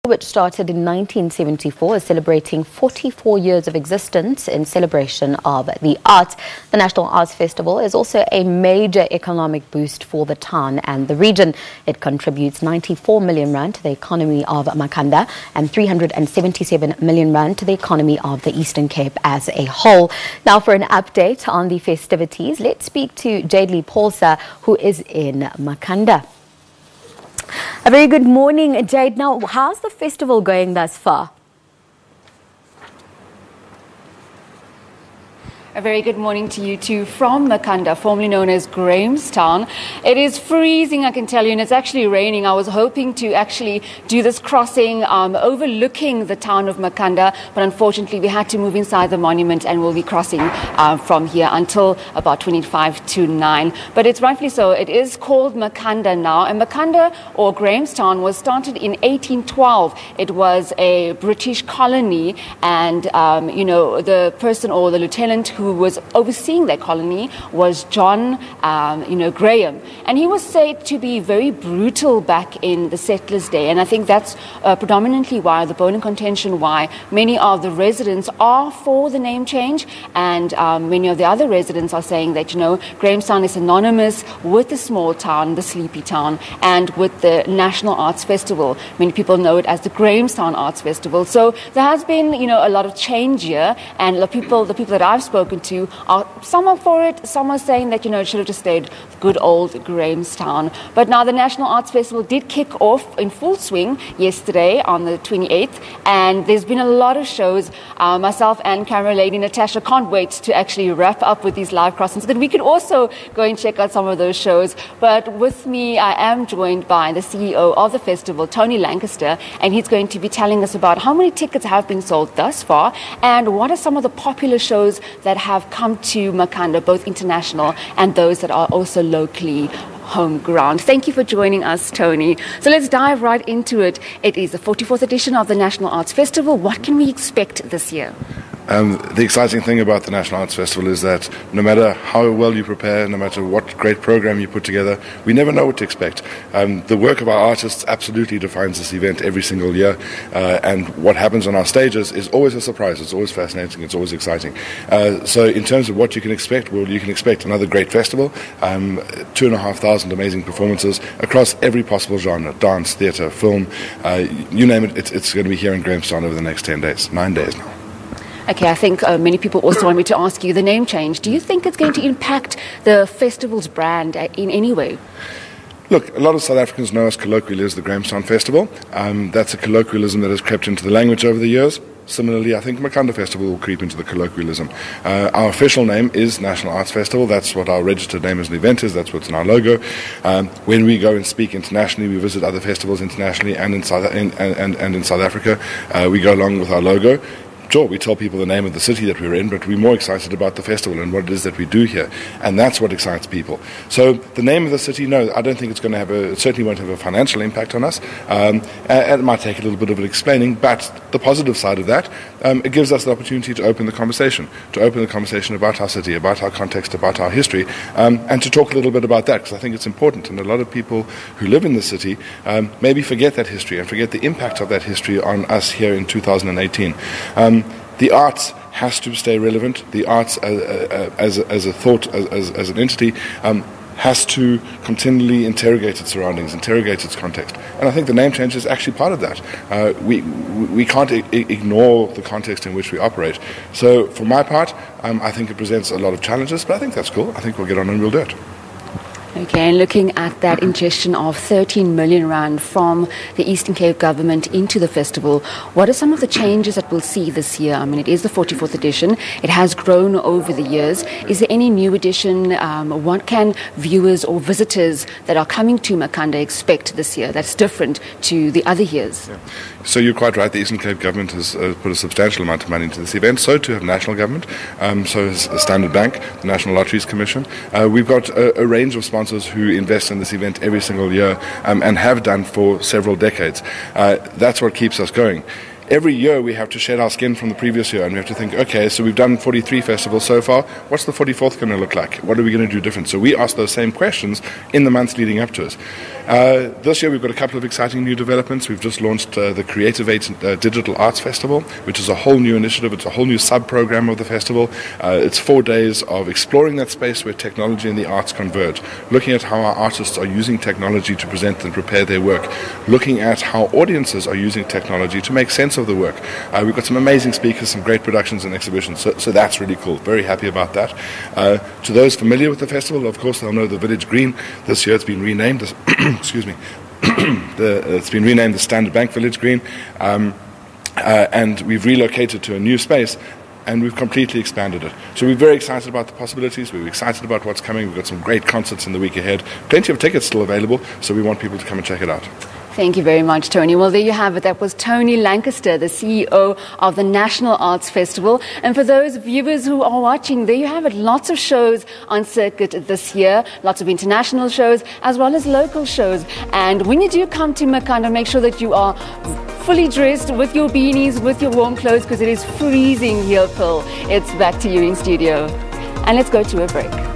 which started in 1974, is celebrating 44 years of existence in celebration of the arts. The National Arts Festival is also a major economic boost for the town and the region. It contributes 94 million rand to the economy of Makhanda and 377 million rand to the economy of the Eastern Cape as a whole. Now, for an update on the festivities, let's speak to Jayed Leigh Paulse, who is in Makhanda. A very good morning, Jayed. Now, how's the festival going thus far? A very good morning to you too from Makhanda, formerly known as Grahamstown. It is freezing, I can tell you, and it's actually raining. I was hoping to actually do this crossing overlooking the town of Makhanda, but unfortunately we had to move inside the monument and we'll be crossing from here until about 25 to 9. But it's rightfully so. It is called Makhanda now, and Makhanda or Grahamstown was started in 1812. It was a British colony, and the person or the lieutenant who was overseeing that colony was John, Graham. And he was said to be very brutal back in the settlers' day. And I think that's predominantly why, the bone of contention why many of the residents are for the name change. And many of the other residents are saying that, Grahamstown is synonymous with the small town, the sleepy town, and with the National Arts Festival. Many people know it as the Grahamstown Arts Festival. So there has been, a lot of change here. And the people that I've spoken to are, some are for it, some are saying that it should have just stayed good old Grahamstown. But now the National Arts Festival did kick off in full swing yesterday on the 28th, and there's been a lot of shows. Myself and camera lady Natasha can't wait to actually wrap up with these live crossings so that we can also go and check out some of those shows. But with me, I am joined by the CEO of the festival, Tony Lancaster, and he's going to be telling us about how many tickets have been sold thus far and what are some of the popular shows that have come to Makhanda, both international and those that are also locally home ground. Thank you for joining us, Tony. So let's dive right into it. It is the 44th edition of the National Arts Festival. What can we expect this year? The exciting thing about the National Arts Festival is that no matter how well you prepare, no matter what great program you put together, we never know what to expect. The work of our artists absolutely defines this event every single year, and what happens on our stages is always a surprise. It's always fascinating. It's always exciting. So in terms of what you can expect, well, you can expect another great festival, 2,500 amazing performances across every possible genre, dance, theatre, film, you name it, it's going to be here in Grahamstown over the next 9 days now. Okay, I think many people also want me to ask you the name change. Do you think it's going to impact the festival's brand in any way? Look, a lot of South Africans know us colloquially as the Grahamstown Festival. That's a colloquialism that has crept into the language over the years. Similarly, I think Makhanda Festival will creep into the colloquialism. Our official name is National Arts Festival. That's what our registered name as an event is. That's what's in our logo. When we go and speak internationally, we visit other festivals internationally and in South Africa. We go along with our logo. Sure, we tell people the name of the city that we're in, but we're more excited about the festival and what it is that we do here. And that's what excites people. So the name of the city, no, I don't think it's going to have it certainly won't have a financial impact on us. It might take a little bit of explaining, but the positive side of that, it gives us the opportunity to open the conversation about our city, about our context, about our history, and to talk a little bit about that, because I think it's important. And a lot of people who live in the city maybe forget that history and forget the impact of that history on us here in 2018. The arts has to stay relevant. The arts as a thought, as an entity, has to continually interrogate its surroundings, interrogate its context. And I think the name change is actually part of that. We can't ignore the context in which we operate. So for my part, I think it presents a lot of challenges, but I think that's cool. I think we'll get on and we'll do it. Okay, and looking at that ingestion of 13 million rand from the Eastern Cape government into the festival, what are some of the changes that we'll see this year? I mean, it is the 44th edition. It has grown over the years. Is there any new addition? What can viewers or visitors that are coming to Makhanda expect this year that's different to the other years? Yeah. So you're quite right. The Eastern Cape government has put a substantial amount of money into this event. So too have national government. So has Standard Bank, the National Lotteries Commission. We've got a range of sponsors who invest in this event every single year and have done for several decades. That's what keeps us going. every year we have to shed our skin from the previous year, and we have to think, okay, so we've done 43 festivals so far. What's the 44th going to look like? What are we going to do different? So we ask those same questions in the months leading up to us. This year we've got a couple of exciting new developments. We've just launched the Creative Digital Arts Festival, which is a whole new initiative. It's a whole new sub-program of the festival. It's 4 days of exploring that space where technology and the arts converge, looking at how our artists are using technology to present and prepare their work, looking at how audiences are using technology to make sense of the work. We've got some amazing speakers, some great productions and exhibitions, so that's really cool. Very happy about that. To those familiar with the festival, of course, they'll know the Village Green. This year it's been renamed excuse me, it's been renamed the Standard Bank Village Green, and we've relocated to a new space, and we've completely expanded it. So we're very excited about the possibilities. We're excited about what's coming. We've got some great concerts in the week ahead. Plenty of tickets still available, so we want people to come and check it out. Thank you very much, Tony. Well, there you have it. That was Tony Lancaster, the CEO of the National Arts Festival. And for those viewers who are watching, there you have it. Lots of shows on circuit this year, lots of international shows, as well as local shows. And when you do come to Makhanda, make sure that you are fully dressed with your beanies, with your warm clothes, because it is freezing here, Phil. It's back to you in studio. And let's go to a break.